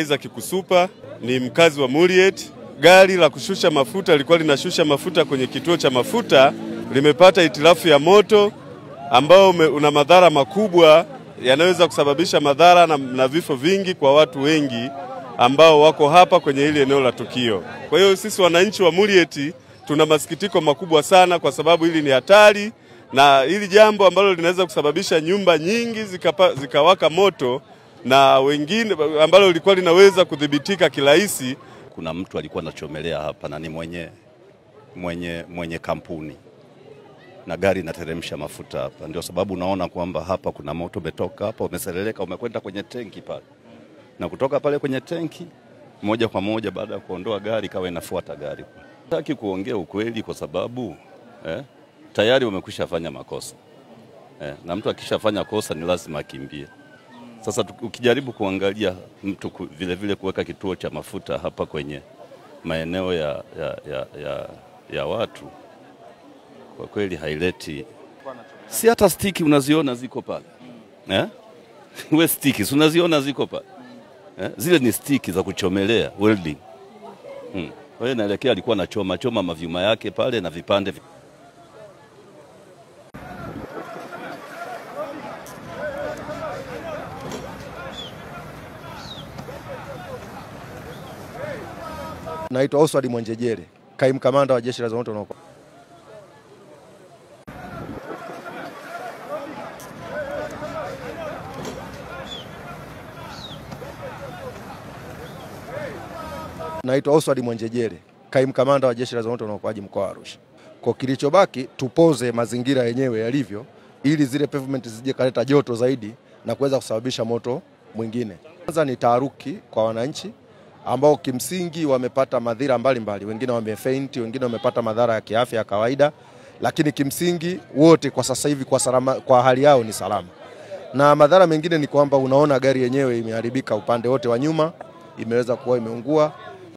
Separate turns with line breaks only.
Isaac Kusupa ni mkazi wa Muriet. Gari la kushusha mafuta lilikuwa linashusha mafuta kwenye kituo cha mafuta, limepata hitilafu ya moto ambao una madhara makubwa, yanaweza kusababisha madhara na vifo vingi kwa watu wengi ambao wako hapa kwenye hili eneo la tukio. Kwa hiyo sisi wananchi wa Muriet tuna masikitiko makubwa sana, kwa sababu hili ni hatari, na hili jambo ambalo linaweza kusababisha nyumba nyingi zikawaka moto, na wengine ambalo lilikuwa linaweza kudhibitika kirahisi.
Kuna mtu alikuwa anachomelea hapa na ni mwenye kampuni, na gari inateremsha mafuta hapa. Ndio sababu unaona kwamba hapa kuna moto umetoka hapa, umeseleleka, umekwenda kwenye tenki pale, na kutoka pale kwenye tenki moja kwa moja baada ya kuondoa gari kawa inafuata gari. Nataka kuongea ukweli kwa sababu tayari umekwisha fanya makosa. Na mtu akishafanya kosa ni lazima akimbie. Sasa ukijaribu kuangalia mtu vile vile kuweka kituo cha mafuta hapa kwenye maeneo ya watu, kwa kweli haileti. Si hata stiki unaziona ziko pale. We stiki unaziona ziko pale. Zile ni stiki za kuchomelea, welding. Kwa hiyo naelekea alikuwa anachoma mavyuma yake pale na vipande.
Naitwa Oswald Mwenjejere, kaimu kamanda wa Jeshi la Zimamoto na Uokoaji. Naitwa Oswald Mwenjejere, kaimu kamanda wa Jeshi la Zimamoto na Uokoaji mkoa wa Arusha. Kwa kilichobaki tupoze mazingira yenyewe yalivyo, ili zile pavement zije kaleta joto zaidi na kuweza kusababisha moto mwingine. Kwanza ni taharuki kwa wananchi ambao kimsingi wamepata madhara mbalimbali, wengine wamefaint, wengine wamepata madhara ya kiafya ya kawaida, lakini kimsingi wote kwa sasa hivi kwa hali yao ni salama. Na madhara mengine ni kwamba unaona gari yenyewe imeharibika upande wote wa nyuma, imeweza kuwa imeungua.